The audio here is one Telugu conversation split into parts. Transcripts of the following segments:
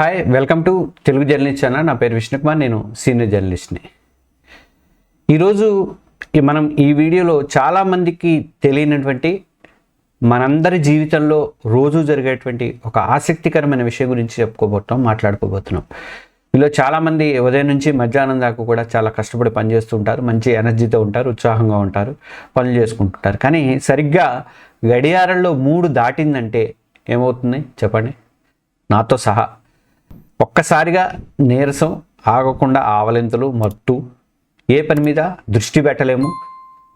Hi welcome to Telugu journalist channel. నా పేరు విష్ణుకుమార్, నేను సీనియర్ జర్నలిస్ట్ని. ఈరోజు మనం ఈ వీడియోలో చాలామందికి తెలియనటువంటి మనందరి జీవితంలో రోజు జరిగేటువంటి ఒక ఆసక్తికరమైన విషయం గురించి మాట్లాడుకోబోతున్నాం. వీళ్ళు చాలామంది ఉదయం నుంచి మధ్యాహ్నం దాకా కూడా చాలా కష్టపడి పనిచేస్తుంటారు, మంచి ఎనర్జీతో ఉంటారు, ఉత్సాహంగా ఉంటారు, పనులు చేసుకుంటుంటారు. కానీ సరిగ్గా గడియారంలో 3 దాటిందంటే ఏమవుతుంది చెప్పండి, నాతో సహా. ఒక్కసారిగా నీరసం, ఆగకుండా ఆవలింతలు, మత్తు, ఏ పని మీద దృష్టి పెట్టలేము,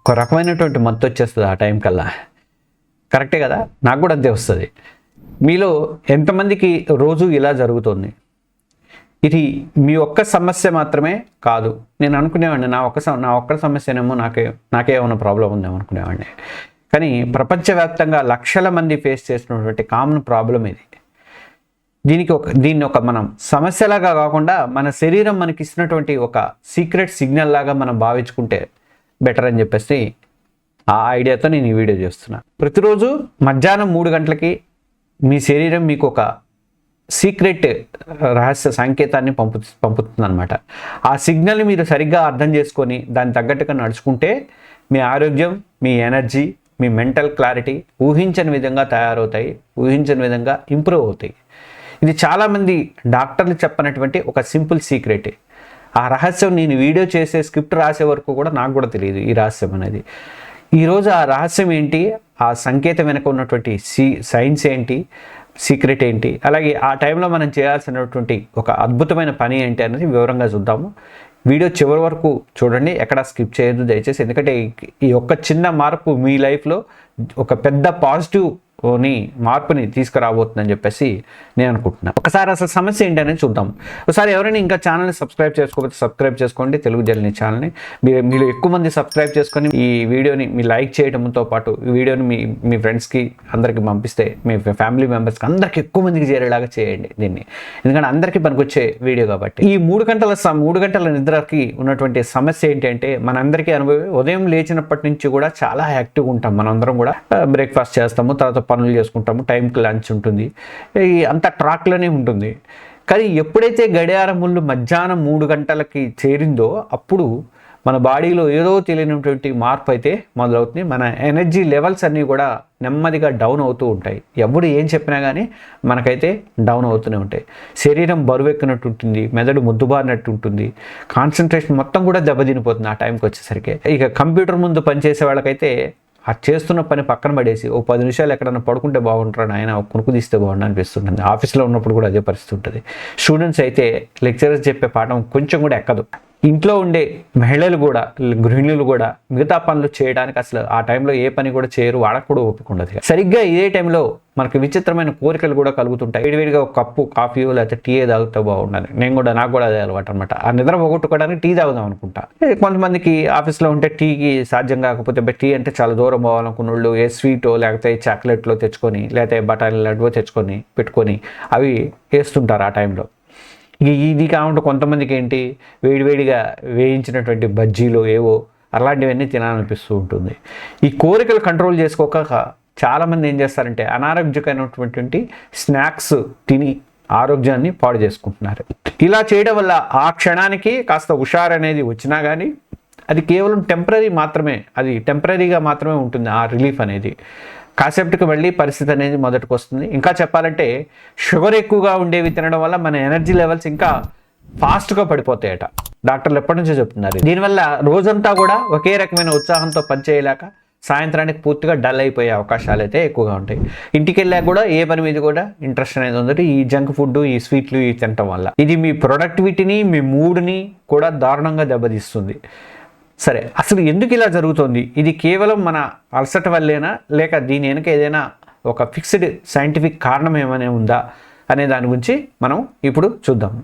ఒక రకమైనటువంటి మత్తు వచ్చేస్తుంది ఆ టైం కల్లా. కరెక్టే కదా, నాకు కూడా అంతే వస్తుంది. మీలో ఎంతమందికి రోజు ఇలా జరుగుతుంది? ఇది మీ ఒక్క సమస్య మాత్రమే కాదు. నేను అనుకునేవాడిని నా ఒక్క సమస్యనేమో, నాకేమైనా ప్రాబ్లం ఉందేమో అనుకునేవాడిని. కానీ ప్రపంచవ్యాప్తంగా లక్షల మంది ఫేస్ చేసినటువంటి కామన్ ప్రాబ్లం ఇది. దీన్ని ఒక మనం సమస్యలాగా కాకుండా మన శరీరం మనకి ఇచ్చినటువంటి ఒక సీక్రెట్ సిగ్నల్ లాగా మనం భావించుకుంటే బెటర్ అని చెప్పేసి ఆ ఐడియాతో నేను ఈ వీడియో చేస్తున్నా. ప్రతిరోజు మధ్యాహ్నం 3 గంటలకి మీ శరీరం మీకు ఒక సీక్రెట్ రహస్య సంకేతాన్ని పంపుతుంది అనమాట. ఆ సిగ్నల్ని మీరు సరిగ్గా అర్థం చేసుకొని దాన్ని తగ్గట్టుగా నడుచుకుంటే మీ ఆరోగ్యం, మీ ఎనర్జీ, మీ మెంటల్ క్లారిటీ ఊహించని విధంగా తయారవుతాయి, ఊహించని విధంగా ఇంప్రూవ్ అవుతాయి. ఇది చాలామంది డాక్టర్లు చెప్పనటువంటి ఒక సింపుల్ సీక్రెట్. ఆ రహస్యం నేను వీడియో చేసే స్క్రిప్ట్ రాసే వరకు కూడా నాకు కూడా తెలియదు ఈ రహస్యం అనేది. ఈరోజు ఆ రహస్యం ఏంటి, ఆ సంకేతం వెనక ఉన్నటువంటి సైన్స్ ఏంటి, సీక్రెట్ ఏంటి, అలాగే ఆ టైంలో మనం చేయాల్సినటువంటి ఒక అద్భుతమైన పని ఏంటి అనేది వివరంగా చూద్దాము. వీడియో చివరి వరకు చూడండి, ఎక్కడ స్కిప్ చేయొద్దు దయచేసి. ఎందుకంటే ఈ ఒక్క చిన్న మార్పు మీ లైఫ్లో ఒక పెద్ద పాజిటివ్ మార్పుని తీసుకురాబోతుందని చెప్పేసి నేను అనుకుంటున్నాను. ఒకసారి అసలు సమస్య ఏంటనేది చూద్దాం. ఒకసారి ఎవరైనా ఇంకా ఛానల్ని సబ్స్క్రైబ్ చేసుకోకపోతే సబ్స్క్రైబ్ చేసుకోండి, తెలుగు జర్నలిస్ట్ ఛానల్ని. మీరు ఎక్కువ మంది సబ్స్క్రైబ్ చేసుకొని ఈ వీడియోని మీ లైక్ చేయడంతో పాటు ఈ వీడియోని మీ ఫ్రెండ్స్కి అందరికీ పంపిస్తే, మీ ఫ్యామిలీ మెంబర్స్కి అందరికీ ఎక్కువ మందికి చేరేలాగా చేయండి దీన్ని. ఎందుకంటే అందరికీ పనికొచ్చే వీడియో కాబట్టి. ఈ 3 గంటల నిద్రకి ఉన్నటువంటి సమస్య ఏంటంటే, మనందరికీ ఉదయం లేచినప్పటి నుంచి కూడా చాలా యాక్టివ్గా ఉంటాం. మనందరం కూడా బ్రేక్ఫాస్ట్ చేస్తాము, తర్వాత పనులు చేసుకుంటాము, టైంకి లంచ్ ఉంటుంది, అంత ట్రాక్లోనే ఉంటుంది. కానీ ఎప్పుడైతే గడియారం ముళ్ళు మధ్యాహ్నం 3 గంటలకి చేరిందో అప్పుడు మన బాడీలో ఏదో తెలియనటువంటి మార్పు అయితే మొదలవుతుంది. మన ఎనర్జీ లెవెల్స్ అన్నీ కూడా నెమ్మదిగా డౌన్ అవుతూ ఉంటాయి. ఎవరు ఏం చెప్పినా కానీ మనకైతే డౌన్ అవుతూనే ఉంటాయి. శరీరం బరువెక్కినట్టు ఉంటుంది, మెదడు ముద్దుబారినట్టు ఉంటుంది, కాన్సన్ట్రేషన్ మొత్తం కూడా దెబ్బతినిపోతుంది ఆ టైంకి వచ్చేసరికి. ఇక కంప్యూటర్ ముందు పనిచేసే వాళ్ళకైతే ఆ చేస్తున్న పని పక్కన పడేసి 10 నిమిషాలు ఎక్కడన్నా పడుకుంటే బాగుంటారు, ఆయన కొనుక్కు తీస్తే బాగుండు అనిపిస్తుంటుంది. ఆఫీస్లో ఉన్నప్పుడు కూడా అదే పరిస్థితి ఉంటుంది. స్టూడెంట్స్ అయితే లెక్చరర్స్ చెప్పే పాఠం కొంచెం కూడా ఎక్కదు. ఇంట్లో ఉండే మహిళలు కూడా, గృహిణులు కూడా మిగతా పనులు చేయడానికి అసలు ఆ టైంలో ఏ పని కూడా చేయరు, వాళ్ళకు కూడా ఓపిక ఉండదు. సరిగ్గా ఇదే టైంలో మనకి విచిత్రమైన కోరికలు కూడా కలుగుతుంటాయి. వేడివేడిగా ఒక కప్పు కాఫీయో లేకపోతే టీ తాగుతూ బాగుండాలి. నాకు కూడా అదే అలవాటు అనమాట. ఆ నిద్ర పోగొట్టుకోవడానికి టీ తాగుదాం అనుకుంటా. కొంతమందికి ఆఫీస్లో ఉంటే టీకి సాధ్యం కాకపోతే, టీ అంటే చాలా దూరం పోవాలనుకున్న వాళ్ళు ఏ స్వీటో లేకపోతే చాక్లెట్లో తెచ్చుకొని, లేకపోతే బఠానీ లడ్డూ తెచ్చుకొని పెట్టుకొని అవి వేస్తుంటారు ఆ టైంలో. ఇది కాకుండా కొంతమందికి ఏంటి, వేడివేడిగా వేయించినటువంటి బజ్జీలు ఏవో అలాంటివన్నీ తినాలనిపిస్తూ ఉంటుంది. ఈ కోరికలు కంట్రోల్ చేసుకోక చాలామంది ఏం చేస్తారంటే అనారోగ్యకరమైనటువంటి స్నాక్స్ తిని ఆరోగ్యాన్ని పాడు చేసుకుంటున్నారు. ఇలా చేయడం వల్ల ఆ క్షణానికి కాస్త హుషారు అనేది వచ్చినా కానీ అది కేవలం టెంపరీగా మాత్రమే ఉంటుంది. ఆ రిలీఫ్ అనేది కాసేపటికి మళ్ళీ పరిస్థితి అనేది మొదటికి వస్తుంది. ఇంకా చెప్పాలంటే షుగర్ ఎక్కువగా ఉండేవి తినడం వల్ల మన ఎనర్జీ లెవెల్స్ ఇంకా ఫాస్ట్గా పడిపోతాయట. డాక్టర్లు ఎప్పటి నుంచో చెప్తున్నారు. దీనివల్ల రోజంతా కూడా ఒకే రకమైన ఉత్సాహంతో పనిచేయలేక సాయంత్రానికి పూర్తిగా డల్ అయిపోయే అవకాశాలు అయితే ఎక్కువగా ఉంటాయి. ఇంటికి వెళ్ళాక కూడా ఏ పని మీద కూడా ఇంట్రెస్ట్ అనేది ఉందంటే ఈ జంక్ ఫుడ్, ఈ స్వీట్లు ఈ తినటం వల్ల ఇది మీ ప్రొడక్టివిటీని, మీ మూడ్ని కూడా దారుణంగా దెబ్బతీస్తుంది. సరే, అసలు ఎందుకు ఇలా జరుగుతుంది? ఇది కేవలం మన అలసట వల్లేనా, లేక దీని వెనక ఏదైనా ఒక ఫిక్స్డ్ సైంటిఫిక్ కారణం ఏమైనా ఉందా అనే దాని గురించి మనం ఇప్పుడు చూద్దాం.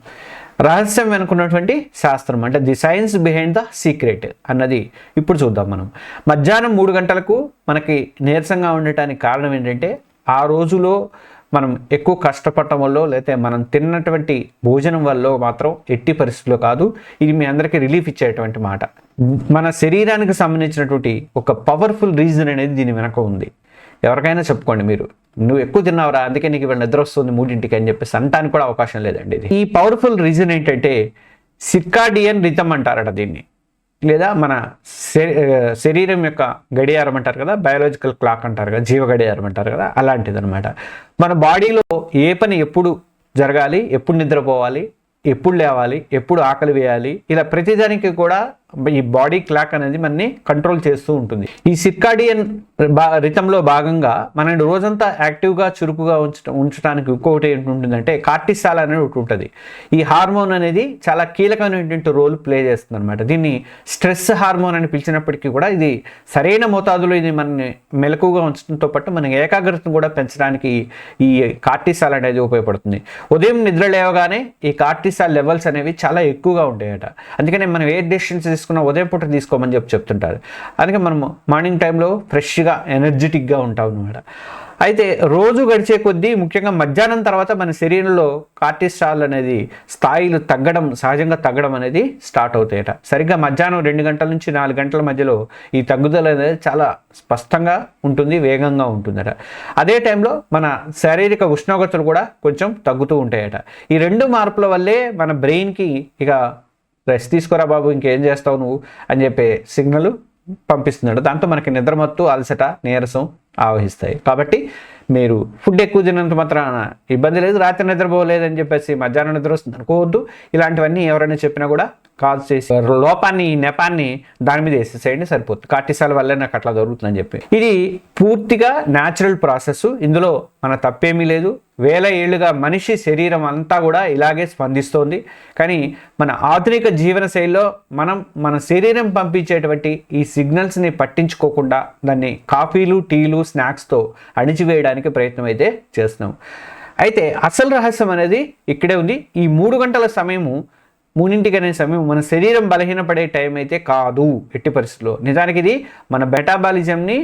రహస్యం వెనుకున్నటువంటి శాస్త్రం అంటే the science behind the secret అన్నది ఇప్పుడు చూద్దాం మనం. మధ్యాహ్నం 3 గంటలకు మనకి నీరసంగా ఉండటానికి కారణం ఏంటంటే, ఆ రోజులో మనం ఎక్కువ కష్టపడటం వల్ల, లేకపోతే మనం తిన్నటువంటి భోజనం వల్ల మాత్రం ఎట్టి పరిస్థితుల్లో కాదు. ఇది మీ అందరికీ రిలీఫ్ ఇచ్చేటువంటి మాట. మన శరీరానికి సంబంధించినటువంటి ఒక పవర్ఫుల్ రీజన్ అనేది దీని వెనక ఉంది. ఎవరికైనా చెప్పుకోండి మీరు, నువ్వు ఎక్కువ తిన్నావురా అందుకే నీకు ఇవాళ నిద్ర వస్తుంది 3ంటికి అని చెప్పేసి అనటానికి కూడా అవకాశం లేదండి. ఇది ఈ పవర్ఫుల్ రీజన్ ఏంటంటే సిర్కాడియన్ రిథమ్ అంటారట దీన్ని, లేదా మన శరీరం యొక్క గడియారం అంటారు కదా, బయాలజికల్ క్లాక్ అంటారు కదా, జీవ గడియారం అంటారు కదా, అలాంటిది అనమాట. మన బాడీలో ఏ పని ఎప్పుడు జరగాలి, ఎప్పుడు నిద్రపోవాలి, ఎప్పుడు లేవాలి, ఎప్పుడు ఆకలి వేయాలి, ఇలా ప్రతిదానికి కూడా ఈ బాడీ క్లాక్ అనేది మనని కంట్రోల్ చేస్తూ ఉంటుంది. ఈ సిర్కాడియన్ రిథంలో భాగంగా మనం రోజంతా యాక్టివ్గా చురుకుగా ఉంచడానికి ఇంకొకటి ఏంటుంటుందంటే కార్టిసాల్ అనేది ఒకటి ఉంటుంది. ఈ హార్మోన్ అనేది చాలా కీలకమైనటువంటి రోల్ ప్లే చేస్తుంది అనమాట. దీన్ని స్ట్రెస్ హార్మోన్ అని పిలిచినప్పటికీ కూడా ఇది సరైన మోతాదులో ఇది మనని మెలకుగా ఉంచడంతో పాటు మన ఏకాగ్రతను కూడా పెంచడానికి ఈ కార్టిసాల్ అనేది ఉపయోగపడుతుంది. ఉదయం నిద్ర లేవగానే ఈ కార్టిసాల్ లెవెల్స్ అనేవి చాలా ఎక్కువగా ఉంటాయట. అందుకనే మనం ఏ డెసిషన్స్ తీసుకున్న ఉదయం పూట తీసుకోమని చెప్తుంటారు. అందుకే మనం మార్నింగ్ టైంలో ఫ్రెష్గా ఎనర్జెటిక్గా ఉంటాం అన్నమాట. అయితే రోజు గడిచే కొద్దీ ముఖ్యంగా మధ్యాహ్నం తర్వాత మన శరీరంలో కార్టిసాల్ అనేది స్థాయిలు సహజంగా తగ్గడం అనేది స్టార్ట్ అవుతాయట. సరిగ్గా మధ్యాహ్నం 2 గంటల నుంచి 4 గంటల మధ్యలో ఈ తగ్గుదల అనేది చాలా స్పష్టంగా ఉంటుంది, వేగంగా ఉంటుందట. అదే టైంలో మన శారీరక ఉష్ణోగ్రతలు కూడా కొంచెం తగ్గుతూ ఉంటాయట. ఈ 2 మార్పుల వల్లే మన బ్రెయిన్కి ఇక రెస్ట్ తీసుకోరా బాబు ఇంకేం చేస్తావు నువ్వు అని చెప్పే సిగ్నల్ పంపిస్తున్నాడు. దాంతో మనకి నిద్రమత్తు, అలసట, నీరసం ఆవహిస్తాయి. కాబట్టి మీరు ఫుడ్ ఎక్కువ తిన్నంత మాత్రాన ఇబ్బంది లేదు, రాత్రి నిద్రపోలేదని చెప్పేసి మధ్యాహ్నం నిద్ర వస్తుంది అనుకోవద్దు. ఇలాంటివన్నీ ఎవరైనా చెప్పినా కూడా కాల్ చేసి లోపాన్ని, నెపాన్ని దాని మీద వేసేసేయండి, సరిపోతుంది. కార్టిసాల్ వల్లే నాకు అట్లా జరుగుతుందని చెప్పి. ఇది పూర్తిగా న్యాచురల్ ప్రాసెస్, ఇందులో మన తప్పేమీ లేదు. వేల ఏళ్ళుగా మనిషి శరీరం అంతా కూడా ఇలాగే స్పందిస్తోంది. కానీ మన ఆధునిక జీవన శైలిలో మనం మన శరీరం పంపించేటువంటి ఈ సిగ్నల్స్ని పట్టించుకోకుండా దాన్ని కాఫీలు, టీలు, స్నాక్స్తో అణిచివేయడానికి ప్రయత్నం అయితే చేస్తున్నాం. అయితే అసలు రహస్యం అనేది ఇక్కడే ఉంది. ఈ 3 గంటల సమయము 3ంటికి అనే సమయం మన శరీరం బలహీనపడే టైం అయితే కాదు ఎట్టి పరిస్థితుల్లో. నిజానికి ఇది మన మెటాబాలిజంని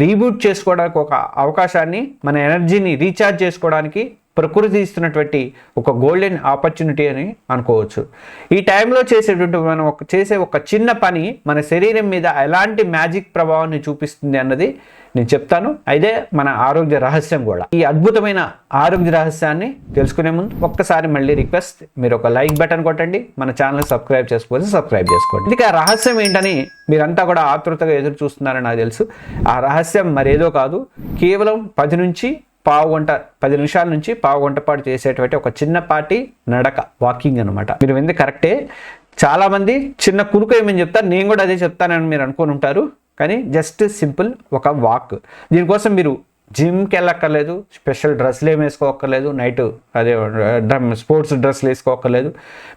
రీబూట్ చేసుకోవడానికి ఒక అవకాశాన్ని, మన ఎనర్జీని రీఛార్జ్ చేసుకోవడానికి ప్రకృతి ఇస్తున్నటువంటి ఒక గోల్డెన్ ఆపర్చునిటీ అని అనుకోవచ్చు. ఈ టైంలో మనం చేసే ఒక చిన్న పని మన శరీరం మీద ఎలాంటి మ్యాజిక్ ప్రభావాన్ని చూపిస్తుంది అన్నది నేను చెప్తాను. అయితే మన ఆరోగ్య రహస్యం కూడా. ఈ అద్భుతమైన ఆరోగ్య రహస్యాన్ని తెలుసుకునే ముందు ఒక్కసారి మళ్ళీ రిక్వెస్ట్, మీరు ఒక లైక్ బటన్ కొట్టండి, మన ఛానల్ సబ్స్క్రైబ్ చేసుకోవచ్చు, సబ్స్క్రైబ్ చేసుకోండి. ఇది ఆ రహస్యం ఏంటని మీరంతా కూడా ఆతృతగా ఎదురు చూస్తున్నారని నాకు తెలుసు. ఆ రహస్యం మరేదో కాదు, కేవలం 10 నిమిషాల నుంచి పావు గంట పాటు చేసేటువంటి ఒక చిన్నపాటి నడక, వాకింగ్ అనమాట. మీరు వింది కరెక్టే. చాలామంది చిన్న కురుకు ఏమని చెప్తారు, నేను కూడా అదే చెప్తానని మీరు అనుకుని ఉంటారు. కానీ జస్ట్ సింపుల్ ఒక వాక్. దీనికోసం మీరు జిమ్కి వెళ్ళక్కర్లేదు, స్పెషల్ డ్రెస్లు ఏమి వేసుకోక్కర్లేదు, నైట్ అదే స్పోర్ట్స్ డ్రెస్లు వేసుకోక్కర్లేదు,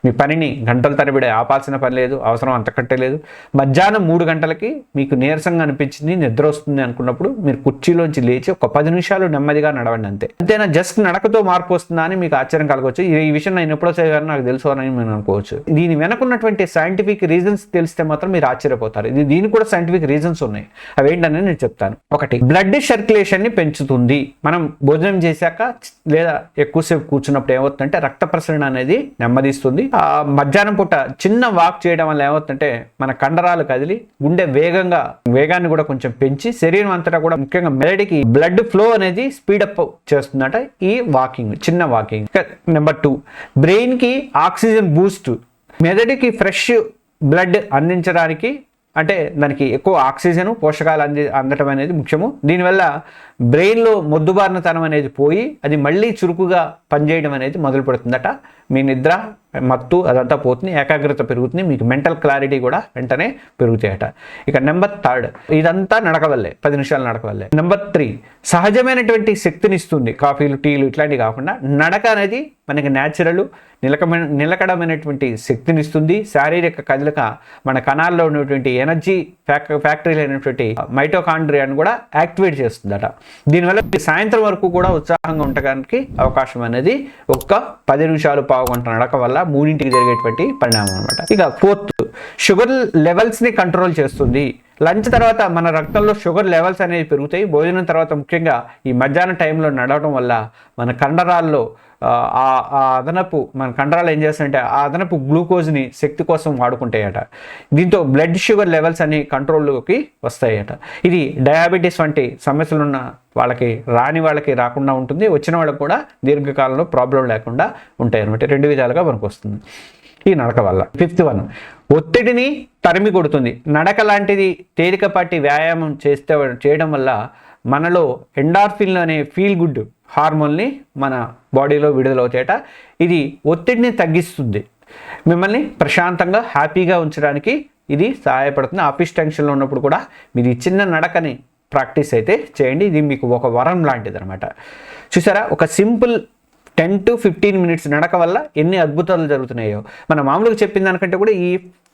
మీ పనిని గంటల తరబడి ఆపాల్సిన పని లేదు, అవసరం అంతకంటే లేదు. మధ్యాహ్నం 3 గంటలకి మీకు నీరసంగా అనిపించింది, నిద్ర వస్తుంది అనుకున్నప్పుడు మీరు కుర్చీలోంచి లేచి ఒక 10 నిమిషాలు నెమ్మదిగా నడవండి, అంతే. అంతేనా? జస్ట్ నడకతో మార్పు వస్తుందా అని మీకు ఆశ్చర్యం కలగవచ్చు. ఈ విషయం నేను ఎప్పుడో చదివాను, నాకు తెలుసు అని నేను అనుకోవచ్చు. దీని వెనకున్నటువంటి సైంటిఫిక్ రీజన్స్ తెలిస్తే మాత్రం మీరు ఆశ్చర్యపోతారు. దీనికి కూడా సైంటిఫిక్ రీజన్స్ ఉన్నాయి. అవేంటని నేను చెప్తాను. ఒకటి, బ్లడ్ సర్క్యులేషన్ ని పెంచుతుంది. మనం భోజనం చేశాక లేదా ఎక్కువసేపు కూర్చున్నప్పుడు ఏమవుతుందంటే రక్త ప్రసరణ అనేది నెమ్మదిస్తుంది. మధ్యాహ్నం పూట చిన్న వాక్ చేయడం వల్ల ఏమవుతుందంటే మన కండరాలు కదిలి గుండె వేగాన్ని కూడా కొంచెం పెంచి శరీరం అంతటా కూడా ముఖ్యంగా మెదడుకి బ్లడ్ ఫ్లో అనేది స్పీడప్ చేస్తుందట ఈ వాకింగ్, చిన్న వాకింగ్. నెంబర్ 2, బ్రెయిన్ కి ఆక్సిజన్ బూస్ట్. మెదడుకి ఫ్రెష్ బ్లడ్ అందించడానికి, అంటే దానికి ఎక్కువ ఆక్సిజన్, పోషకాలు అందటం అనేది ముఖ్యము. దీనివల్ల బ్రెయిన్లో మొద్దుబారినతనం అనేది పోయి అది మళ్ళీ చురుకుగా పనిచేయడం అనేది మొదలు పెడుతుందట. మీ నిద్ర, మత్తు అదంతా పోతుంది, ఏకాగ్రత పెరుగుతుంది, మీకు మెంటల్ క్లారిటీ కూడా వెంటనే పెరుగుతాయట. ఇక నెంబర్ 3, ఇదంతా నడక వల్లే, 10 నిమిషాలు నడక వల్లే. నెంబర్ 3, సహజమైనటువంటి శక్తిని ఇస్తుంది. కాఫీలు, టీలు ఇట్లాంటివి కాకుండా నడక అనేది మనకి న్యాచురల్ నిలకడమైనటువంటి శక్తిని ఇస్తుంది. శారీరక కదలిక మన కణాల్లో ఉన్నటువంటి ఎనర్జీ ఫ్యాక్టరీలు అయినటువంటి మైటోకాండ్రియాను కూడా యాక్టివేట్ చేస్తుందట. దీనివల్ల సాయంత్రం వరకు కూడా ఉత్సాహంగా ఉండడానికి అవకాశం అనేది ఒక్క 10 నిమిషాలు, పావు గంట నడక వల్ల 3ంటికి జరిగేటువంటి పరిణామం అనమాట. ఇక 4th, షుగర్ లెవెల్స్ ని కంట్రోల్ చేస్తుంది. లంచ్ తర్వాత మన రక్తంలో షుగర్ లెవెల్స్ అనేవి పెరుగుతాయి. భోజనం తర్వాత ముఖ్యంగా ఈ మధ్యాహ్నం టైంలో నడవడం వల్ల మన కండరాల్లో ఆ అదనపు మన కండరాలు ఏం చేస్తాయంటే ఆ అదనపు గ్లూకోజ్ని శక్తి కోసం వాడుకుంటాయట. దీంతో బ్లడ్ షుగర్ లెవెల్స్ అన్ని కంట్రోల్లోకి వస్తాయట. ఇది డయాబెటీస్ వంటి సమస్యలు ఉన్న వాళ్ళకి వాళ్ళకి రాకుండా ఉంటుంది, వచ్చిన వాళ్ళకి కూడా దీర్ఘకాలంలో ప్రాబ్లం లేకుండా ఉంటాయి అనమాట. 2 విధాలుగా మనకు వస్తుంది ఈ నడక వల్ల. 5th వన్, ఒత్తిడిని తరిమి కొడుతుంది. నడక లాంటిది తేలికపాటి వ్యాయామం చేయడం వల్ల మనలో ఎండార్ఫిన్ అనే ఫీల్ గుడ్ హార్మోన్ని మన బాడీలో విడుదలవుతాయట. ఇది ఒత్తిడిని తగ్గిస్తుంది, మిమ్మల్ని ప్రశాంతంగా హ్యాపీగా ఉంచడానికి ఇది సహాయపడుతుంది. ఆఫీస్ టెన్షన్లో ఉన్నప్పుడు కూడా మీరు ఈ చిన్న నడకని ప్రాక్టీస్ అయితే చేయండి. ఇది మీకు ఒక వరం లాంటిది అనమాట. చూసారా, ఒక సింపుల్ 10 to 15 మినిట్స్ నడక వల్ల ఎన్ని అద్భుతాలు జరుగుతున్నాయో. మన మామూలుగా చెప్పిన దానికంటే కూడా ఈ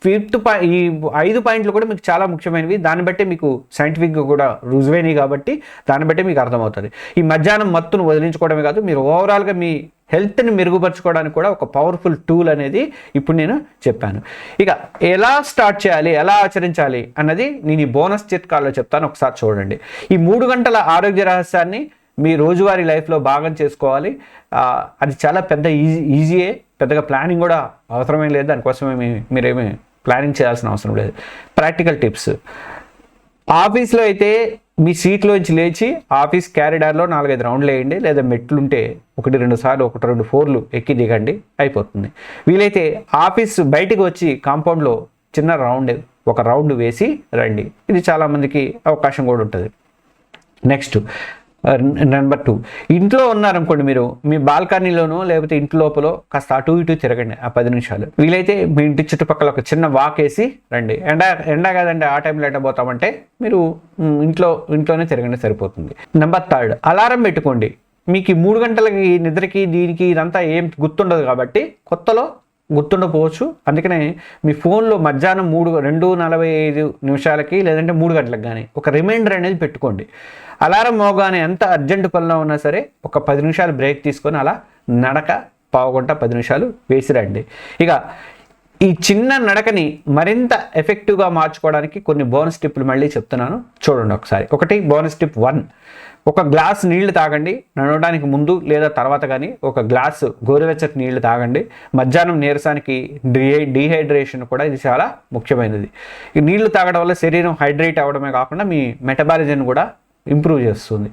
5 పాయింట్లు కూడా మీకు చాలా ముఖ్యమైనవి. దాన్ని బట్టి మీకు సైంటిఫిక్గా కూడా రుజువైనవి కాబట్టి దాన్ని బట్టి మీకు అర్థమవుతుంది. ఈ మధ్యాహ్నం మత్తును వదిలించుకోవడమే కాదు, మీరు ఓవరాల్గా మీ హెల్త్ని మెరుగుపరచుకోవడానికి కూడా ఒక పవర్ఫుల్ టూల్ అనేది ఇప్పుడు నేను చెప్పాను. ఇక ఎలా స్టార్ట్ చేయాలి, ఎలా ఆచరించాలి అన్నది నేను ఈ బోనస్ చిట్కాలో చెప్తాను, ఒకసారి చూడండి. ఈ 3 గంటల ఆరోగ్య రహస్యాన్ని మీ రోజువారీ లైఫ్లో భాగం చేసుకోవాలి. అది చాలా పెద్ద ఈజీయే, పెద్దగా ప్లానింగ్ కూడా అవసరమే లేదు. దానికోసమే మీరేమీ ప్లానింగ్ చేయాల్సిన అవసరం లేదు. ప్రాక్టికల్ టిప్స్, ఆఫీస్లో అయితే మీ సీట్లోంచి లేచి ఆఫీస్ క్యారిడార్లో 4-5 రౌండ్లు వేయండి, లేదా మెట్లుంటే 1-2 సార్లు 1-2 ఫ్లోర్లు ఎక్కి దిగండి, అయిపోతుంది. వీలైతే ఆఫీస్ బయటికి వచ్చి కాంపౌండ్లో చిన్న ఒక రౌండ్ వేసి రండి. ఇది చాలామందికి అవకాశం కూడా ఉంటుంది. నెక్స్ట్ నెంబర్ 2, ఇంట్లో ఉన్నారనుకోండి, మీరు మీ బాల్కనీలోనో లేకపోతే ఇంటి లోపల కాస్త అటు ఇటు తిరగండి 10 నిమిషాలు. వీలైతే మీ ఇంటి చుట్టుపక్కల ఒక చిన్న వాక్ వేసి రండి. ఎండ కాదండి, ఆ టైంలో ఎట్ట పోతామంటే మీరు ఇంట్లోనే తిరగండి, సరిపోతుంది. నెంబర్ 3, అలారం పెట్టుకోండి. మీకు 3 గంటలకి నిద్రకి దీనికి ఇదంతా ఏం గుర్తుండదు కాబట్టి కొత్తలో గుర్తుండకపోవచ్చు. అందుకనే మీ ఫోన్లో మధ్యాహ్నం 2:45 నిమిషాలకి లేదంటే 3 గంటలకు కానీ ఒక రిమైండర్ అనేది పెట్టుకోండి. అలారం మోగానే ఎంత అర్జెంట్ పనిలో ఉన్నా సరే ఒక 10 నిమిషాలు బ్రేక్ తీసుకొని అలా నడక 10 నిమిషాలు వేసి రండి. ఇక ఈ చిన్న నడకని మరింత ఎఫెక్టివ్గా మార్చుకోవడానికి కొన్ని బోనస్ టిప్లు మళ్ళీ చెప్తున్నాను, చూడండి ఒకసారి. ఒకటి, బోనస్ టిప్ 1, ఒక గ్లాస్ నీళ్లు తాగండి. నడవడానికి ముందు లేదా తర్వాత కానీ ఒక గ్లాసు గోరువెచ్చటి నీళ్లు తాగండి. మధ్యాహ్నం నీరసానికి డీహైడ్రేషన్ కూడా ఇది చాలా ముఖ్యమైనది. ఈ నీళ్లు తాగడం వల్ల శరీరం హైడ్రేట్ అవ్వడమే కాకుండా మీ మెటబాలిజం కూడా ఇంప్రూవ్ చేస్తుంది.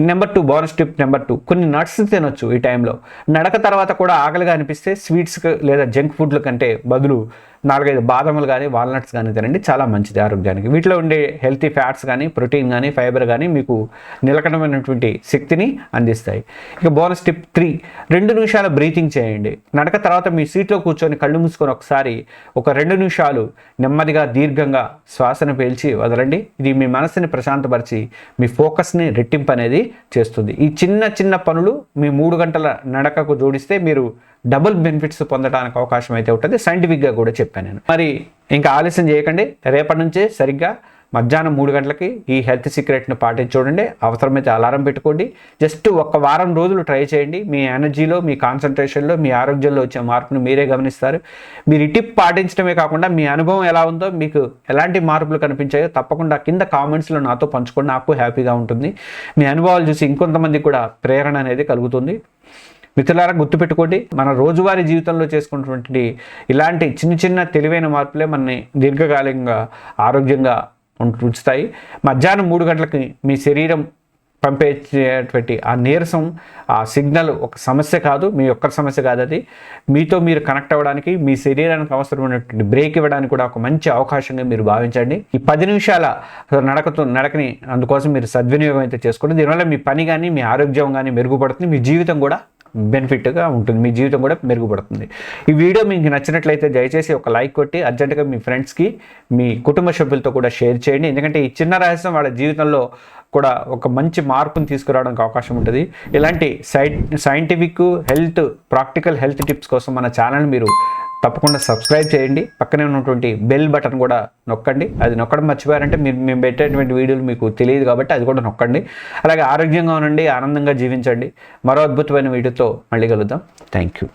నెంబర్ 2, బోనస్ టిప్ నెంబర్ 2, కొన్ని నట్స్ తినొచ్చు ఈ టైంలో. నడక తర్వాత కూడా ఆకలిగా అనిపిస్తే స్వీట్స్ లేదా జంక్ ఫుడ్ల కంటే బదులు 4-5 బాదములు కానీ వాల్నట్స్ కానీ తినండి, చాలా మంచిది ఆరోగ్యానికి. వీటిలో ఉండే హెల్తీ ఫ్యాట్స్ కానీ ప్రోటీన్ కానీ ఫైబర్ కానీ మీకు నిలకడమైనటువంటి శక్తిని అందిస్తాయి. ఇక బోనస్ టిప్ 3, 2 నిమిషాల బ్రీతింగ్ చేయండి. నడక తర్వాత మీ సీట్లో కూర్చొని కళ్ళు మూసుకొని ఒకసారి ఒక 2 నిమిషాలు నెమ్మదిగా దీర్ఘంగా శ్వాసను పీల్చి వదలండి. ఇది మీ మనసుని ప్రశాంతపరిచి మీ ఫోకస్ని రెట్టింపు అనేది చేస్తుంది. ఈ చిన్న పనులు మీ 3 గంటల నడకకు జోడిస్తే మీరు డబుల్ బెనిఫిట్స్ పొందడానికి అవకాశం అయితే ఉంటుంది. సైంటిఫిక్గా కూడా చెప్పాను నేను. మరి ఇంకా ఆలస్యం చేయకండి, రేపటి నుంచే సరిగ్గా మధ్యాహ్నం 3 గంటలకి ఈ హెల్త్ సీక్రెట్ని పాటించి చూడండి. అవసరమైతే అలారం పెట్టుకోండి. జస్ట్ 1 వారం రోజులు ట్రై చేయండి. మీ ఎనర్జీలో, మీ కాన్సన్ట్రేషన్లో, మీ ఆరోగ్యంలో వచ్చే మార్పును మీరే గమనిస్తారు. మీరు ఈ టిప్ పాటించడమే కాకుండా మీ అనుభవం ఎలా ఉందో, మీకు ఎలాంటి మార్పులు కనిపించాయో తప్పకుండా కింద కామెంట్స్లో నాతో పంచుకోండి. నాకు హ్యాపీగా ఉంటుంది. మీ అనుభవాలు చూసి ఇంకొంతమందికి కూడా ప్రేరణ అనేది కలుగుతుంది. మిత్రులారా, గుర్తుపెట్టుకోండి, మన రోజువారీ జీవితంలో చేసుకున్నటువంటి ఇలాంటి చిన్న తెలివైన మార్పులే మనని దీర్ఘకాలికంగా ఆరోగ్యంగా ఉంచుతాయి. మధ్యాహ్నం 3 గంటలకి మీ శరీరం పంపేటువంటి ఆ నీరసం, ఆ సిగ్నల్ ఒక సమస్య కాదు, మీ ఒక్కరి సమస్య కాదు. అది మీతో మీరు కనెక్ట్ అవ్వడానికి, మీ శరీరానికి అవసరమైనటువంటి బ్రేక్ ఇవ్వడానికి కూడా ఒక మంచి అవకాశంగా మీరు భావించండి. ఈ 10 నిమిషాల నడకని అందుకోసం మీరు సద్వినియోగం అయితే చేసుకోండి. దీనివల్ల మీ పని కానీ మీ ఆరోగ్యం కానీ మెరుగుపడుతుంది, మీ జీవితం కూడా బెనిఫిట్గా ఉంటుంది, మీ జీవితం కూడా మెరుగుపడుతుంది. ఈ వీడియో మీకు నచ్చినట్లయితే దయచేసి ఒక లైక్ కొట్టి అర్జెంటుగా మీ ఫ్రెండ్స్కి, మీ కుటుంబ సభ్యులతో కూడా షేర్ చేయండి. ఎందుకంటే ఈ చిన్న రహస్యం వాళ్ళ జీవితంలో కూడా ఒక మంచి మార్పును తీసుకురావడానికి అవకాశం ఉంటుంది. ఇలాంటి సైంటిఫిక్ ప్రాక్టికల్ హెల్త్ టిప్స్ కోసం మన ఛానల్ మీరు తప్పకుండా సబ్స్క్రైబ్ చేయండి. పక్కనే ఉన్నటువంటి బెల్ బటన్ కూడా నొక్కండి. అది నొక్కడం మర్చిపోయారంటే మేము పెట్టేటువంటి వీడియోలు మీకు తెలియదు కాబట్టి అది కూడా నొక్కండి. అలాగే ఆరోగ్యంగా ఉండండి, ఆనందంగా జీవించండి. మరో అద్భుతమైన వీడియోతో మళ్ళీ కలుద్దాం. Thank you.